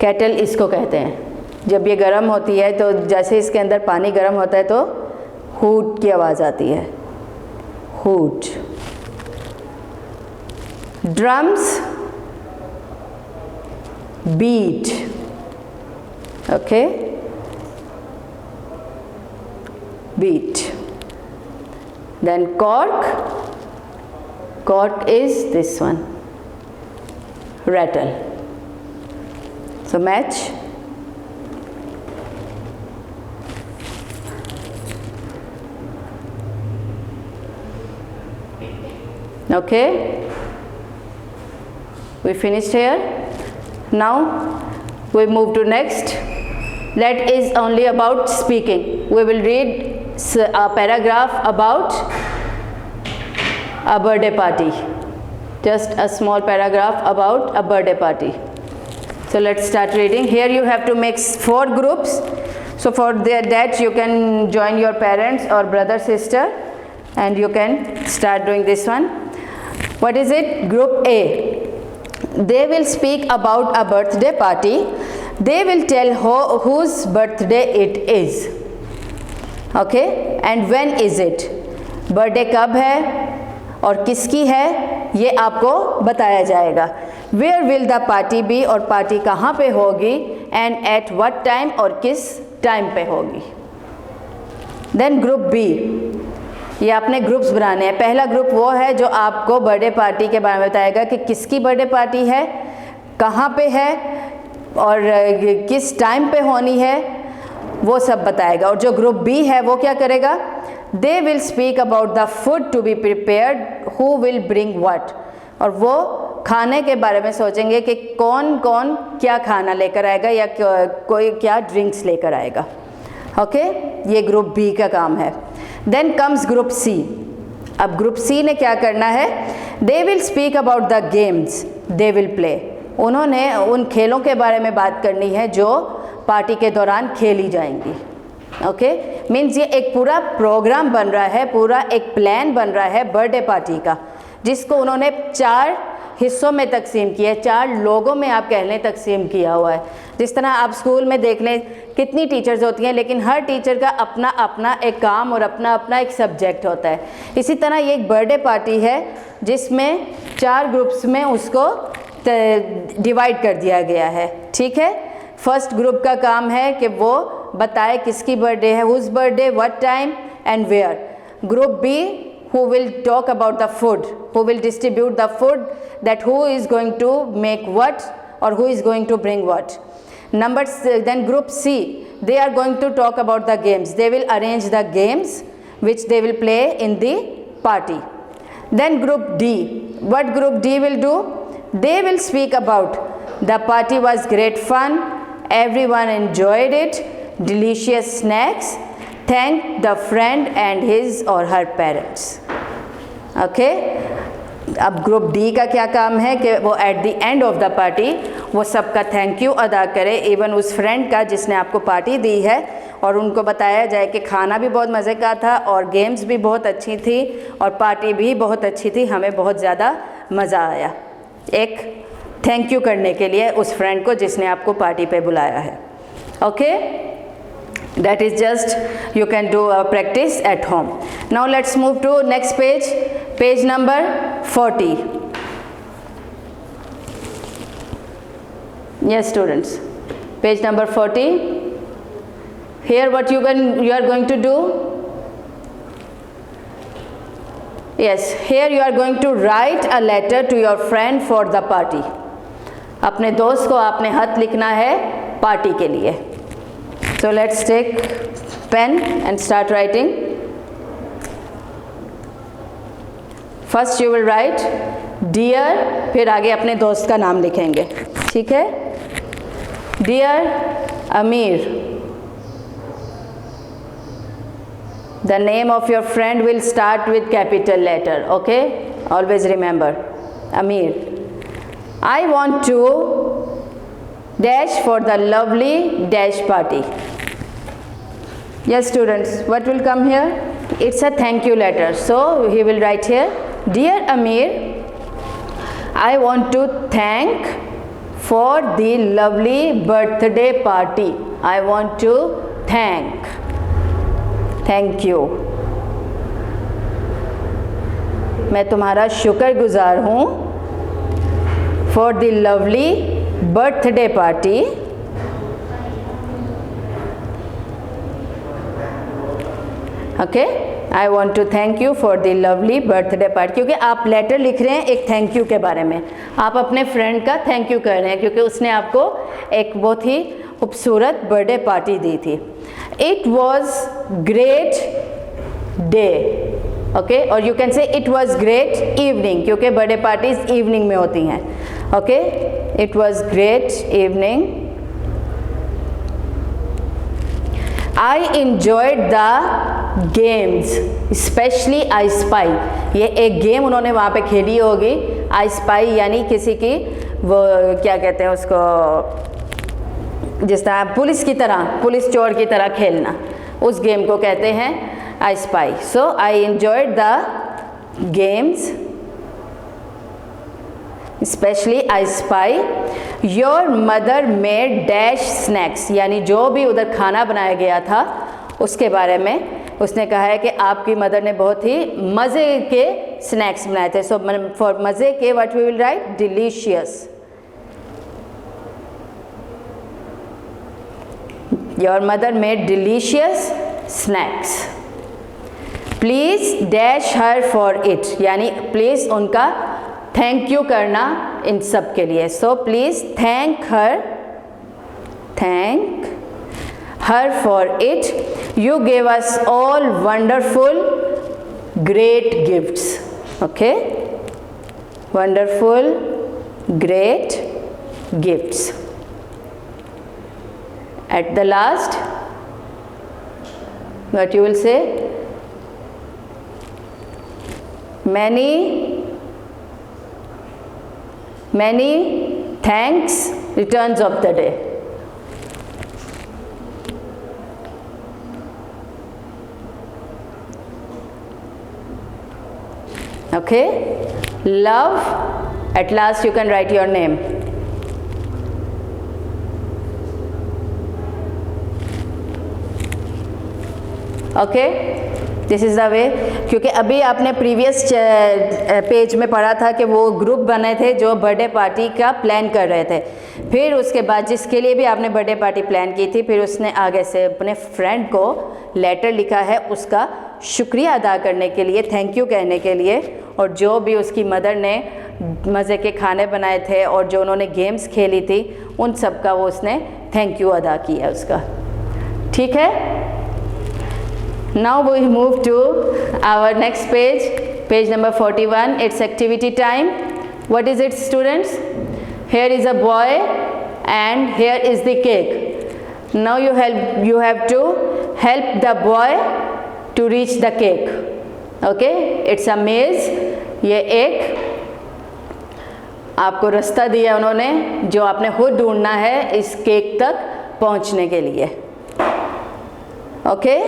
Kettle इसको कहते हैं, जब ये गर्म होती है तो जैसे इसके अंदर पानी गर्म होता है तो हूट की आवाज़ आती है, hoot. Drums, beat, okay, beat. Then cork, cork is this one, rattle. So match. Okay, we finished here. Now we move to next. That is only about speaking. We will read a paragraph about a birthday party. Just a small paragraph about a birthday party. So let's start reading. Here you have to make 4 groups. So for that you can join your parents or brother, sister, and you can start doing this one. What is it? Group A. They will speak about a birthday party. They will tell whose birthday it is. Okay? And when is it? Birthday कब है और किसकी है ये आपको बताया जाएगा. Where will the party be, और पार्टी कहाँ पे होगी, and at what time, और किस टाइम पे होगी. Then group B. ये आपने ग्रुप्स बनाने हैं. पहला ग्रुप वो है जो आपको बर्थडे पार्टी के बारे में बताएगा कि किसकी बर्थडे पार्टी है, कहाँ पे है और किस टाइम पे होनी है, वो सब बताएगा. और जो ग्रुप बी है वो क्या करेगा? They will speak about the food to be prepared, who will bring what, और वो खाने के बारे में सोचेंगे कि कौन कौन क्या खाना लेकर आएगा या कोई क्या ड्रिंक्स लेकर आएगा. ओके, ये ग्रुप बी का काम है. Then comes group C. अब ग्रुप सी ने क्या करना है? They will speak about the games they will play. उन्होंने उन खेलों के बारे में बात करनी है जो पार्टी के दौरान खेली जाएंगी. ओके, मीन्स ये एक पूरा प्रोग्राम बन रहा है, पूरा एक प्लान बन रहा है बर्थडे पार्टी का, जिसको उन्होंने 4 हिस्सों में तकसीम किया है, 4 लोगों में आप कह लें तकसीम किया हुआ है. जिस तरह आप स्कूल में देख लें कितनी टीचर्स होती हैं, लेकिन हर टीचर का अपना अपना एक काम और अपना अपना एक सब्जेक्ट होता है. इसी तरह ये एक बर्थडे पार्टी है जिसमें 4 ग्रुप्स में उसको डिवाइड कर दिया गया है. ठीक है, फर्स्ट ग्रुप का काम है कि वो बताए किसकी बर्थडे है, whose birthday, what time and where. Group B, who will talk about the food, who will distribute the food, that who is going to make what or who is going to bring what. Then group C, they are going to talk about the games. They will arrange the games which they will play in the party. Then group D, what group D will do? They will speak about the party was great fun, everyone enjoyed it, delicious snacks, thank the friend and his or her parents. Okay, अब group D का क्या काम है कि वो eight the end of the party वो सबका thank you अदा करे, इवन उस फ्रेंड का जिसने आपको पार्टी दी है, और उनको बताया जाए कि खाना भी बहुत मज़े का था और गेम्स भी बहुत अच्छी थी और पार्टी भी बहुत अच्छी थी, हमें बहुत ज़्यादा मज़ा आया. एक थैंक यू करने के लिए उस फ्रेंड को जिसने आपको पार्टी पे बुलाया है. Okay, that is just you can do a practice at home. Now let's move to next page, page number 40. Yes students, page number 40. Here what you are going to do, yes, here you are going to write a letter to your friend for the party. अपने दोस्त को आपने खत लिखना है party के लिए. So let's take pen and start writing. First you will write dear, फिर आगे अपने दोस्त का नाम लिखेंगे, ठीक है? Dear Amir. The name of your friend will start with capital letter, okay? Always remember. Amir. I want to dash for the lovely dash party. Yes, students, what will come here? It's a thank you letter. So he will write here, Dear Amir, I want to thank for the lovely birthday party. I want to thank you. मैं तुम्हारा शुक्रगुजार हूँ for the lovely birthday party. Okay, I want to thank you for the lovely birthday party. क्योंकि आप letter लिख रहे हैं एक थैंक यू के बारे में, आप अपने फ्रेंड का थैंक यू कर रहे हैं क्योंकि उसने आपको एक बहुत ही खूबसूरत बर्थडे पार्टी दी थी. It was great day. Okay, और you can say it was great evening क्योंकि बर्थडे पार्टीज इवनिंग में होती हैं. Okay, it was great evening. I enjoyed the games especially I spy. ये एक गेम उन्होंने वहाँ पे खेली होगी, आई स्पाई, यानी किसी की वो क्या कहते हैं उसको, जिस तरह पुलिस की तरह, पुलिस चोर की तरह खेलना, उस गेम को कहते हैं I spy. So I enjoyed the games, especially I spy. Your mother made dash snacks, यानी जो भी उधर खाना बनाया गया था उसके बारे में उसने कहा है कि आपकी मदर ने बहुत ही मज़े के स्नैक्स बनाए थे. So for मज़े के what we will write? Delicious. Your mother made delicious snacks. Please dash her for it, यानी प्लीज़ उनका थैंक यू करना इन सब के लिए. So please thank her for it. You give us all wonderful great gifts. Okay, wonderful great gifts. At the last what you will say? many thanks returns of the day. Okay, love. At last you can write your name. Okay, this is the way. क्योंकि अभी आपने previous page में पढ़ा था कि वो group बने थे जो बर्थडे पार्टी का प्लान कर रहे थे. फिर उसके बाद जिसके लिए भी आपने बर्थडे पार्टी प्लान की थी, फिर उसने आगे से अपने फ्रेंड को लेटर लिखा है उसका शुक्रिया अदा करने के लिए, थैंक यू कहने के लिए. और जो भी उसकी मदर ने मज़े के खाने बनाए थे और जो उन्होंने गेम्स खेली थी, उन सब का वो उसने थैंक यू अदा किया उसका. ठीक है. Now we move to our next page, page number 41. It's activity time. What is it, students? Here is a boy and here is the cake. Now you have to help the boy to reach the cake. Okay? It's a maze. ये एक आपको रास्ता दिया उन्होंने जो आपने खुद ढूंढना है इस केक तक पहुंचने के लिए. Okay?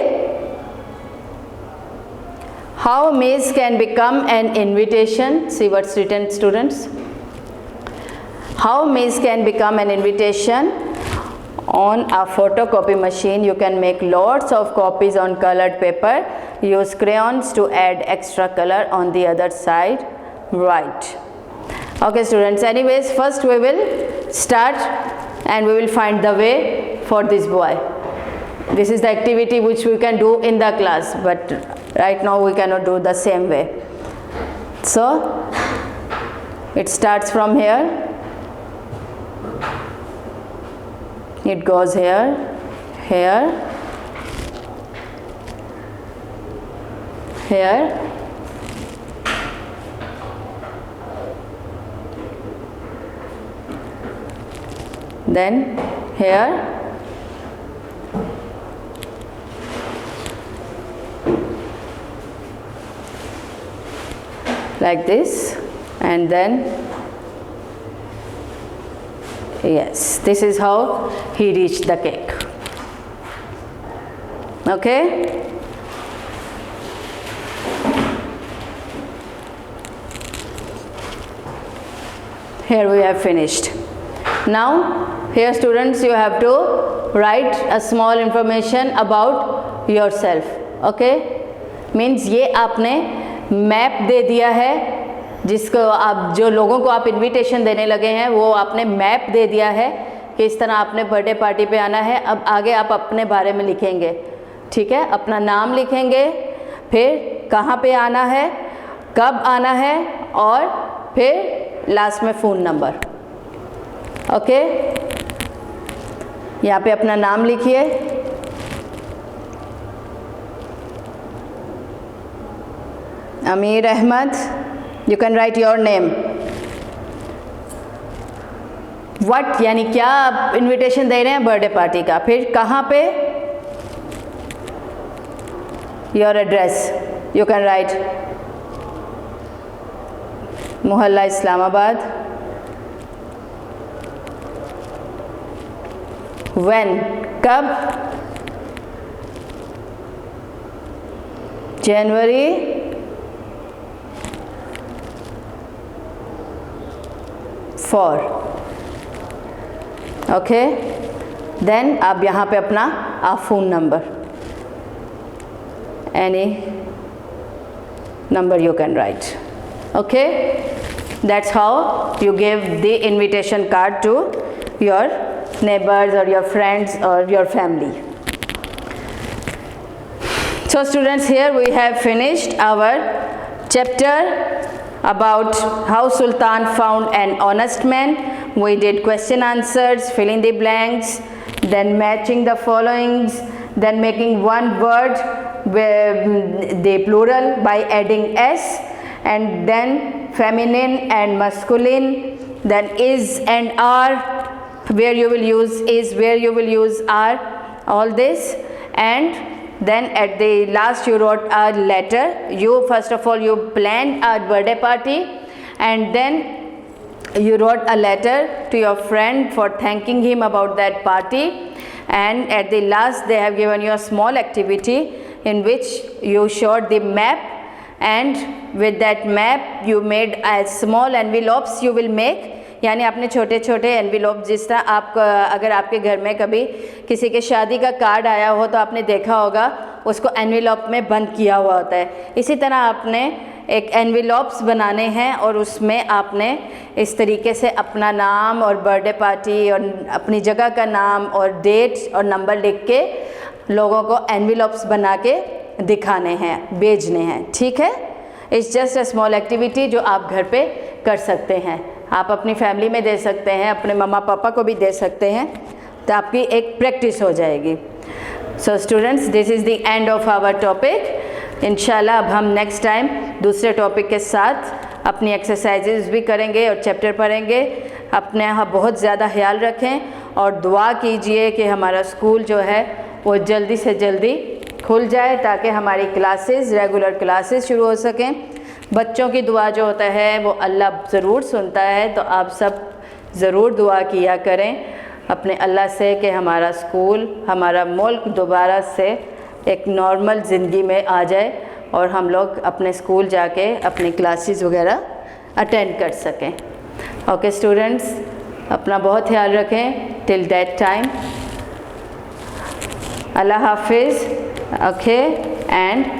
How maze can become an invitation? See what's written, students. How maze can become an invitation? On a photocopy machine, you can make lots of copies on colored paper. Use crayons to add extra color on the other side. Right. Okay, students. Anyways, first we will start and we will find the way for this boy. This is the activity which we can do in the class, but right now we cannot do the same way. So it starts from here, it goes here, here, here, then here, like this, and then yes, this is how he reached the cake. Okay, here we have finished. Now here students, you have to write a small information about yourself. Okay, means ये आपने map दे दिया है, जिसको आप जो लोगों को आप इनविटेशन देने लगे हैं वो आपने मैप दे दिया है कि इस तरह आपने बर्थडे पार्टी पे आना है। अब आगे आप अपने बारे में लिखेंगे, ठीक है, अपना नाम लिखेंगे, फिर कहाँ पे आना है, कब आना है, और फिर लास्ट में फ़ोन नंबर। ओके, यहाँ पे अपना नाम लिखिए, Amir Ahmad, you can write your name. What यानी क्या आप इनविटेशन दे रहे हैं बर्थडे पार्टी का, फिर कहाँ पे, your address, you can right मोहल्ला इस्लामाबाद। व्हेन, कब, जनवरी 4। ओके, देन आप यहाँ पे अपना phone number, any number you can right. Okay, that's how you give the invitation card to your neighbors or your friends or your family. So students, here we have finished our chapter about how Sultan found an honest man. We did question answers, fill in the blanks, then matching the followings, then making one word with the plural by adding s, and then feminine and masculine, then is and are, where you will use is, where you will use are, all this. And then at the last you wrote a letter. You first of all you planned a birthday party, and then you wrote a letter to your friend for thanking him about that party, and at the last they have given you a small activity in which you showed the map, and with that map you made a small envelopes you will make, यानी आपने छोटे छोटे envelope, जिस तरह आप अगर आपके घर में कभी किसी के शादी का कार्ड आया हो तो आपने देखा होगा उसको एनविलोप में बंद किया हुआ होता है, इसी तरह आपने एक एनविलोप्स बनाने हैं और उसमें आपने इस तरीके से अपना नाम और बर्थडे पार्टी और अपनी जगह का नाम और डेट और नंबर लिख के लोगों को एनविलोप्स बना के दिखाने हैं, भेजने हैं। ठीक है, it's just a small activity जो आप घर पे कर सकते हैं। आप अपनी फैमिली में दे सकते हैं, अपने मम्मा पापा को भी दे सकते हैं, तो आपकी एक प्रैक्टिस हो जाएगी। So students, this is the end of our topic. इंशाल्लाह अब हम नेक्स्ट टाइम दूसरे टॉपिक के साथ अपनी एक्सरसाइजेज भी करेंगे और चैप्टर पढ़ेंगे। अपने यहाँ बहुत ज़्यादा ख्याल रखें और दुआ कीजिए कि हमारा स्कूल जो है वो जल्दी से जल्दी खुल जाए ताकि हमारी क्लासेस, रेगुलर क्लासेस शुरू हो सकें। बच्चों की दुआ जो होता है वो अल्लाह ज़रूर सुनता है, तो आप सब ज़रूर दुआ किया करें अपने अल्लाह से कि हमारा स्कूल, हमारा मुल्क दोबारा से एक नॉर्मल ज़िंदगी में आ जाए और हम लोग अपने स्कूल जाके अपनी क्लासेस वगैरह अटेंड कर सकें। ओके स्टूडेंट्स, अपना बहुत ख्याल रखें टिल दैट टाइम। अल्लाह हाफिज़। Okay, and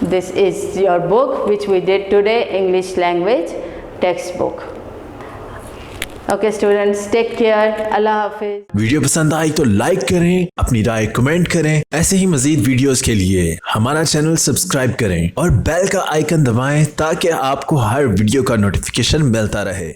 this is your book which we did today, English language textbook. Okay students, take care. Allah Hafiz. Video पसंद आई तो लाइक करें, अपनी राय कमेंट करें। ऐसे ही मजीद वीडियोस के लिए हमारा चैनल सब्सक्राइब करें और बेल का आइकन दबाएं ताकि आपको हर वीडियो का नोटिफिकेशन मिलता रहे।